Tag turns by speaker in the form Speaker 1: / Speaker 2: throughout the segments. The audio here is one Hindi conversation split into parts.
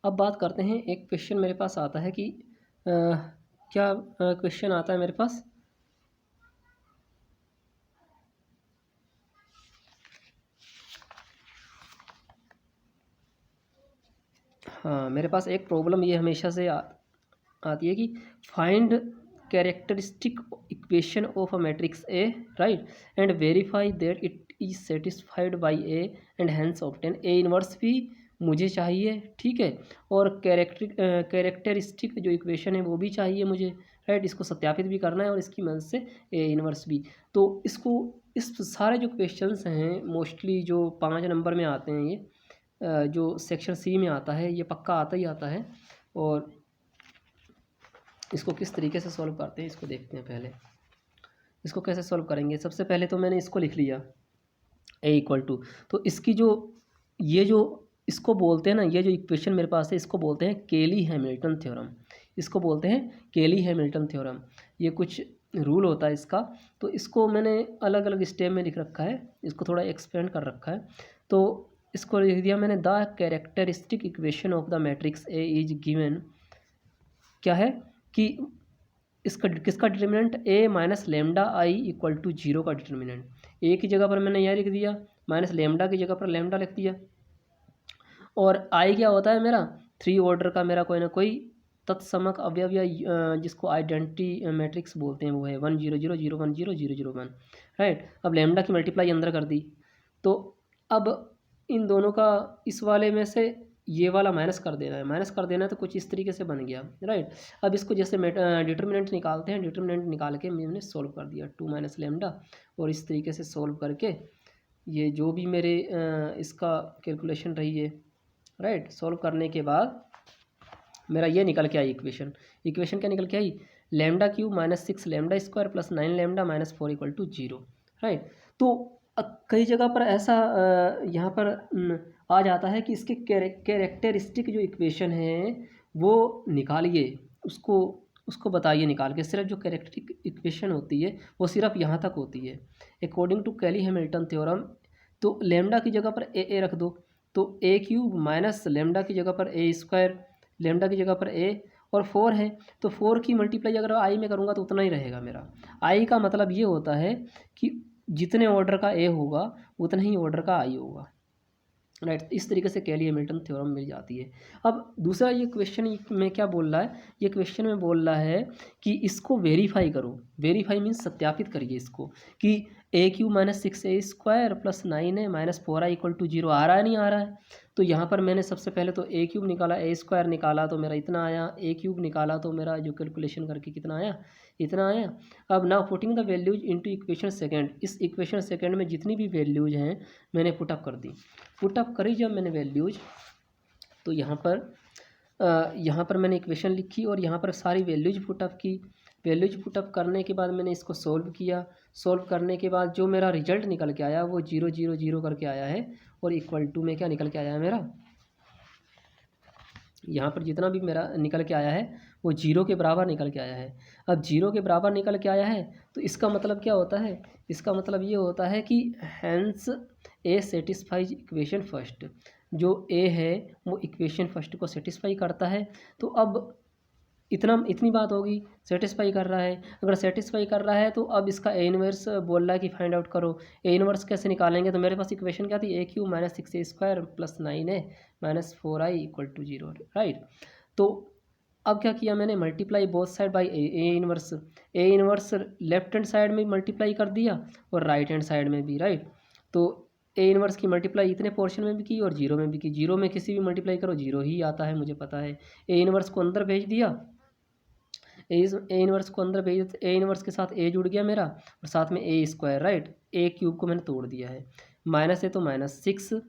Speaker 1: अब बात करते हैं, एक क्वेश्चन मेरे पास आता है कि क्या क्वेश्चन आता है मेरे पास, हाँ मेरे पास एक प्रॉब्लम ये हमेशा से आती है कि find characteristic equation of a matrix A, right, and verify that it is satisfied by A and hence obtain A inverse भी मुझे चाहिए, ठीक है, और कैरेक्टरिस्टिक जो इक्वेशन है वो भी चाहिए मुझे, राइट, इसको सत्यापित भी करना है और इसकी मदद से ए इनवर्स भी। तो इसको, इस सारे जो क्वेश्चंस हैं मोस्टली जो 5 नंबर में आते हैं, ये जो सेक्शन सी में आता है, ये पक्का आता ही आता है। और इसको किस तरीके से सॉल्व करते हैं इसको देखते हैं। पहले इसको कैसे सॉल्व करेंगे, सबसे पहले तो मैंने इसको लिख लिया ए इक्वल टू, तो इसकी जो ये जो इसको बोलते हैं ना, ये जो इक्वेशन मेरे पास है इसको बोलते हैं केली हैमिल्टन थ्योरम, इसको बोलते हैं केली हैमिल्टन थ्योरम। ये कुछ रूल होता है इसका, तो इसको मैंने अलग अलग स्टेप में लिख रखा है, इसको थोड़ा एक्सपेंड कर रखा है। तो इसको लिख दिया मैंने, the characteristic equation of the matrix A is given, क्या है कि इसका किसका determinant A minus lambda I equal to 0 का डिटर्मिनेंट, ए की जगह पर मैंने यह लिख दिया, माइनस लेमडा की जगह पर लेमडा लिख दिया, और आई क्या होता है मेरा 3 ऑर्डर का मेरा कोई ना कोई तत्समक अवयव या जिसको आइडेंटिटी मैट्रिक्स बोलते हैं वो है 1 0 0 0 1 0 0 0 1, राइट। अब लेमडा की मल्टीप्लाई अंदर कर दी, तो अब इन दोनों का इस वाले में से ये वाला माइनस कर देना है, माइनस कर देना है, तो कुछ इस तरीके से बन गया, राइट। अब इसको जैसे डिटर्मिनेंट निकालते हैं, डिटर्मिनेंट निकाल के मैंने सोल्व कर दिया 2 माइनस लेमडा, और इस तरीके से सोल्व करके ये जो भी मेरे इसका कैलकुलेशन रही है, राइट, सोल्व करने के बाद मेरा ये निकल के आई इक्वेशन, इक्वेशन क्या निकल के आई, lambda cube minus 6 lambda square plus 9 lambda minus 4 equal to 0, right. तो कई जगह पर ऐसा यहाँ पर आ जाता है कि इसके कैरेक्टरिस्टिक जो इक्वेशन है वो निकालिए, उसको उसको बताइए निकाल के, सिर्फ जो कैरेक्टरिस्टिक इक्वेशन होती है वो सिर्फ यहाँ तक होती है according to Cayley Hamilton theorem. तो लेमडा की जगह पर ए रख दो, तो ए क्यूब माइनस लेमडा की जगह पर ए स्क्वायर, लेमडा की जगह पर ए, और 4 है, तो 4 की मल्टीप्लाई अगर आई में करूँगा तो उतना ही रहेगा मेरा। आई का मतलब ये होता है कि जितने ऑर्डर का ए होगा उतना ही ऑर्डर का आई होगा, राइट। इस तरीके से कैली हैमिल्टन थ्योरम मिल जाती है। अब दूसरा ये क्वेश्चन में क्या बोल रहा है, ये क्वेश्चन में बोल रहा है कि इसको वेरीफाई करो, वेरीफाई मीन्स सत्यापित करिए इसको, कि ए cube minus 6 A square plus 9 है माइनस 4 आई इक्वल टू 0 आ रहा है नहीं आ रहा है। तो यहाँ पर मैंने सबसे पहले तो ए क्यूब निकाला, ए स्क्वायर निकाला तो मेरा इतना आया, ए क्यूब निकाला तो मेरा जो कैलकुलेशन करके कितना आया, इतना आया। अब now putting the values into equation second, इस इक्वेशन सेकंड में जितनी भी वैल्यूज हैं मैंने पुटअप कर दी, पुटअप करी जब मैंने वैल्यूज, तो यहाँ पर मैंने इक्वेशन लिखी और यहाँ पर सारी वैल्यूज पुटअप की, वैल्यूज पुटअप करने के बाद मैंने इसको सोल्व किया, सोल्व करने के बाद जो मेरा रिजल्ट निकल के आया वो 0 0 0 करके आया है, और इक्वल टू में क्या निकल के आया है मेरा, यहाँ पर जितना भी मेरा निकल के आया है वो 0 के बराबर निकल के आया है। अब 0 के बराबर निकल के आया है तो इसका मतलब क्या होता है, इसका मतलब ये होता है कि hence A satisfies equation first, जो ए है वो इक्वेशन फर्स्ट को सेटिस्फाई करता है। तो अब इतनी बात होगी, सेटिस्फाई कर रहा है, अगर सेटिस्फाई कर रहा है तो अब इसका ए इनवर्स बोल रहा है कि फाइंड आउट करो। ए इनवर्स कैसे निकालेंगे, तो मेरे पास इक्वेशन क्या थी, A cube minus 6 A square plus 9 है minus 4 I equal to 0, right. तो अब क्या किया मैंने, multiply both side by A inverse, A inverse left hand side में मल्टीप्लाई कर दिया और राइट हैंड साइड में भी, राइट। तो ए इनवर्स की मल्टीप्लाई इतने पोर्शन में भी की और 0 में भी की, 0 में किसी भी मल्टीप्लाई करो 0 ही आता है, मुझे पता है। ए इनवर्स को अंदर भेज दिया, ए इनवर्स को अंदर भेज, ए इनवर्स के साथ ए जुड़ गया मेरा और साथ में ए स्क्वायर, राइट, ए क्यूब को मैंने तोड़ दिया है, माइनस है तो माइनस 6,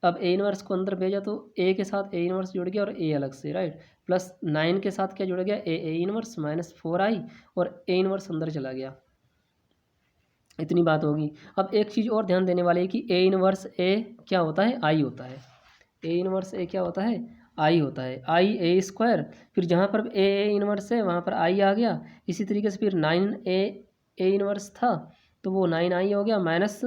Speaker 1: अब ए इनवर्स को अंदर भेजा तो ए के साथ ए इनवर्स जुड़ गया और ए अलग से, राइट, प्लस 9 के साथ क्या जुड़ गया, ए इनवर्स माइनस 4 आई और ए इनवर्स अंदर चला गया, इतनी बात होगी। अब एक चीज़ और ध्यान देने वाली है कि ए इनवर्स ए क्या होता है, आई होता है, ए इनवर्स ए क्या होता है, आई होता है, आई ए स्क्वायर, फिर जहाँ पर ए इनवर्स है वहाँ पर आई आ गया, इसी तरीके से फिर 9 ए इनवर्स था तो वो 9 आई हो गया, माइनस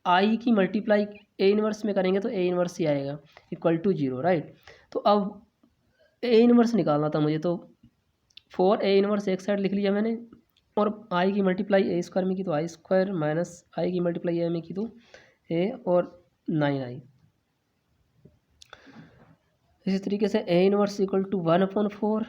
Speaker 1: आई की मल्टीप्लाई ए इनवर्स में करेंगे तो ए इनवर्स ही आएगा इक्वल टू 0, राइट। तो अब ए इनवर्स निकालना था मुझे, तो 4A−1 एक साइड लिख लिया मैंने, और आई की मल्टीप्लाई ए स्क्वायर में की तो I² माइनस आई की मल्टीप्लाई ए में की तो ए, और 9i। इसी तरीके से A−1 equal to 1/4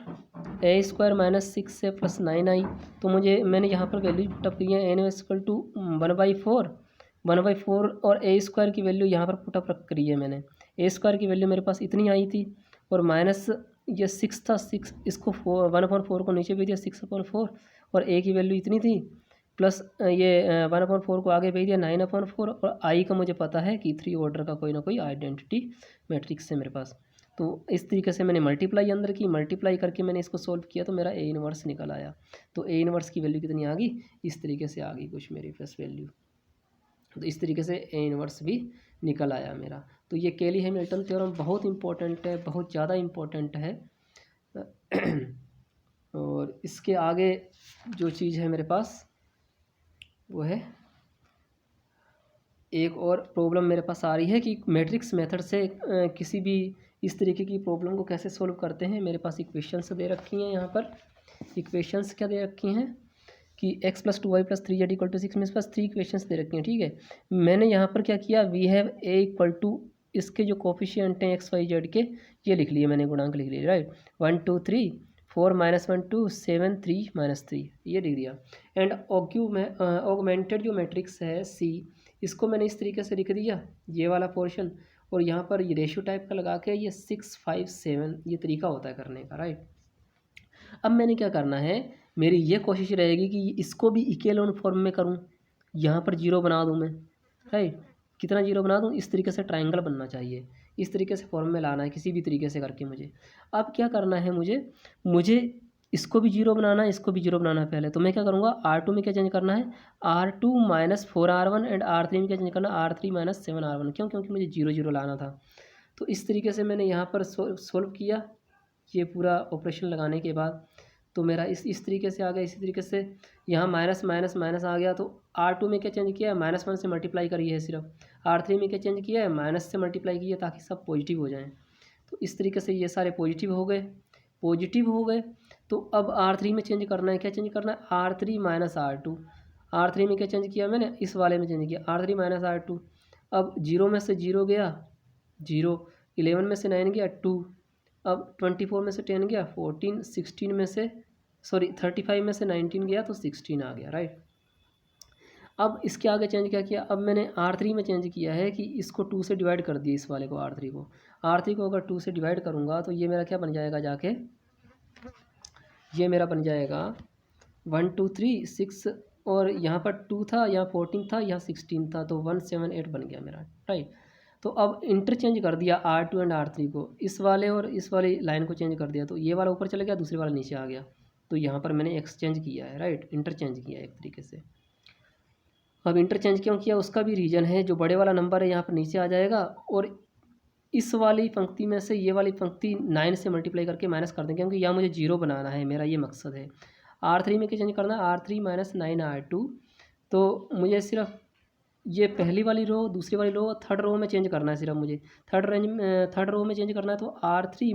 Speaker 1: A² minus 6 plus 9i। तो मुझे मैंने यहाँ पर वैल्यू पुटअप की है, A−1 इक्वल टू 1/4 और A² की वैल्यू यहाँ पर पुटअप रख करी है मैंने। A² की वैल्यू मेरे पास इतनी आई थी, और माइनस ये 6 था, 6 इसको 1/4 को नीचे भेज दिया 6/4, और A की वैल्यू इतनी थी, प्लस ये 1/4 को आगे भेज दिया 9/4, और आई का मुझे पता है कि 3 ऑर्डर का कोई ना कोई आइडेंटिटी मैट्रिक्स है मेरे पास। तो इस तरीके से मैंने मल्टीप्लाई अंदर की, मल्टीप्लाई करके मैंने इसको सोल्व किया तो मेरा A−1 निकल आया। तो A−1 की वैल्यू कितनी आ गई, इस तरीके से आ गई कुछ मेरी प्लस वैल्यू। तो इस तरीके से A−1 भी निकल आया मेरा। तो ये केली हैमिल्टन थ्योरम बहुत इंपॉर्टेंट है, बहुत ज़्यादा इम्पोर्टेंट है। और इसके आगे जो चीज़ है मेरे पास वो है, एक और प्रॉब्लम मेरे पास आ रही है कि मैट्रिक्स मेथड से किसी भी इस तरीके की प्रॉब्लम को कैसे सोल्व करते हैं। मेरे पास इक्वेशंस दे रखी हैं, यहाँ पर इक्वेशंस क्या दे रखी हैं कि x + 2y + 3z = 6, मेरे पास 3 इक्वेशंस दे रखी हैं, ठीक है। मैंने यहाँ पर क्या किया, we have a equal to इसके जो कोफिशिएंट हैं x y z के, ये लिख लिए मैंने, गुणांक लिख लिए, राइट। 1 2 3 4 -1 2 7 3 -3 ये लिख दिया। एंड ऑगमेंटेड जो मैट्रिक्स है C, इसको मैंने इस तरीके से लिख दिया, ये वाला पोर्शन, और यहाँ पर ये रेशियो टाइप का लगा के ये 6 5 7 ये तरीका होता है करने का, राइट। अब मैंने क्या करना है, मेरी ये कोशिश रहेगी कि इसको भी इक्विवेलेंट फॉर्म में करूँ, यहाँ पर जीरो बना दूँ मैं, राइट। कितना जीरो बना दूँ, इस तरीके से ट्रायंगल बनना चाहिए, इस तरीके से फॉर्म में लाना है किसी भी तरीके से करके मुझे। अब क्या करना है मुझे इसको भी जीरो बनाना है, इसको भी जीरो बनाना है पहले। तो मैं क्या करूँगा, R2 में क्या चेंज करना है, R2 - 4R1, एंड R3 में क्या चेंज करना है, R3 - 7R1। क्यों, क्योंकि मुझे जीरो जीरो लाना था। तो इस तरीके से मैंने यहाँ पर सोल्व किया, ये पूरा ऑपरेशन लगाने के बाद तो मेरा इस तरीके से आ गया। इसी तरीके से यहाँ माइनस माइनस माइनस आ गया, तो R2 में क्या चेंज किया है, -1 से मल्टीप्लाई करी है सिर्फ। R3 में क्या चेंज किया है, माइनस से मल्टीप्लाई किया ताकि सब पॉजिटिव हो जाएं। तो इस तरीके से ये सारे पॉजिटिव हो गए, पॉजिटिव हो गए। तो अब R3 में चेंज करना है, क्या चेंज करना है, R3 - R2। R3 में क्या चेंज किया मैंने, इस वाले में चेंज किया, R3 - R2। अब 0 में से 0 गया 0, 11 में से 9 गया 2, अब 24 में से 10 गया 14, 16 में से 35 में से 19 गया तो 16 आ गया, राइट। अब इसके आगे चेंज क्या किया, अब मैंने R3 में चेंज किया है कि इसको 2 से डिवाइड कर दिया, इस वाले को R3 को अगर 2 से डिवाइड करूँगा तो ये मेरा क्या बन जाएगा, जाके ये मेरा बन जाएगा 1 2 3 6, और यहाँ पर 2 था, यहाँ 14 था, यहाँ 16 था, तो 178 बन गया मेरा, राइट। तो अब इंटरचेंज कर दिया R2 एंड R3 को, इस वाले और इस वाली लाइन को चेंज कर दिया, तो ये वाला ऊपर चला गया, दूसरे वाला नीचे आ गया। तो यहाँ पर मैंने एक्सचेंज किया है, राइट, इंटरचेंज किया है एक तरीके से। अब इंटरचेंज क्यों किया, उसका भी रीज़न है। जो बड़े वाला नंबर है यहाँ पर नीचे आ जाएगा, और इस वाली पंक्ति में से ये वाली पंक्ति 9 से मल्टीप्लाई करके माइनस कर देंगे, क्योंकि यहाँ मुझे जीरो बनाना है, मेरा ये मकसद है। R3 में क्या चेंज करना है, R3 - 9 R2। तो मुझे सिर्फ ये पहली वाली रो, दूसरी वाली रो, थर्ड रो में चेंज करना है सिर्फ मुझे। थर्ड रो में चेंज करना है, तो R3 -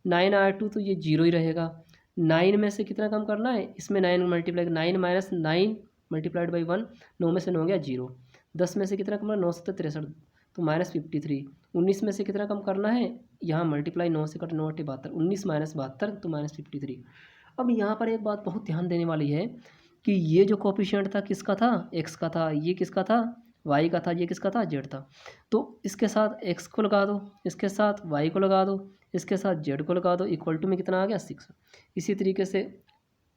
Speaker 1: 9 R2, तो ये जीरो ही रहेगा। 9 में से कितना कम करना है, इसमें 9 मल्टीप्लाई, 9 - 9 मल्टीप्लाइड बाई 1, 9 में से 9 गया 0। 10 में से कितना कम करना, 9 से 63, तो -53। 19 में से कितना कम करना है, यहाँ मल्टीप्लाई 9 से कट 9 × 72, 19 - 72 तो -53। अब यहाँ पर एक बात बहुत ध्यान देने वाली है कि ये जो कोफिशिएंट था किसका था, x का था, ये किसका था, y का था, ये किसका था, z था। तो इसके साथ x को लगा दो, इसके साथ y को लगा दो, इसके साथ z को लगा दो, इक्वल टू में कितना आ गया 6। इसी तरीके से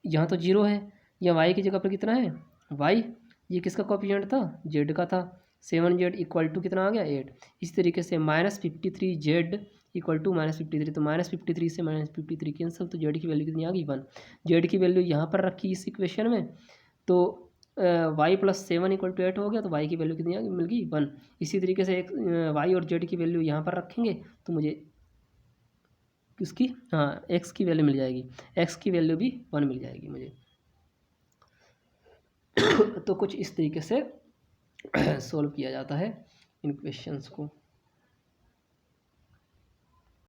Speaker 1: यहाँ तो 0 है, यहाँ y की जगह पर कितना है, y, ये किसका कोफिशिएंट था, z का था, 7z इक्वल टू कितना आ गया 8। इस तरीके से -53z इक्वल टू -53, तो -53 से -53 कैंसिल, तो जेड की वैल्यू कितनी आ गई 1। जेड की वैल्यू यहाँ पर रखी इस इक्वेशन में, तो y + 7 = 8 हो गया, तो y की वैल्यू कितनी आ गई, मिल गई 1। इसी तरीके से एक y और z की वैल्यू यहाँ पर रखेंगे तो मुझे किसकी, हाँ, x की वैल्यू मिल जाएगी, x की वैल्यू भी 1 मिल जाएगी मुझे। तो कुछ इस तरीके से सॉल्व किया जाता है इन क्वेश्चंस को।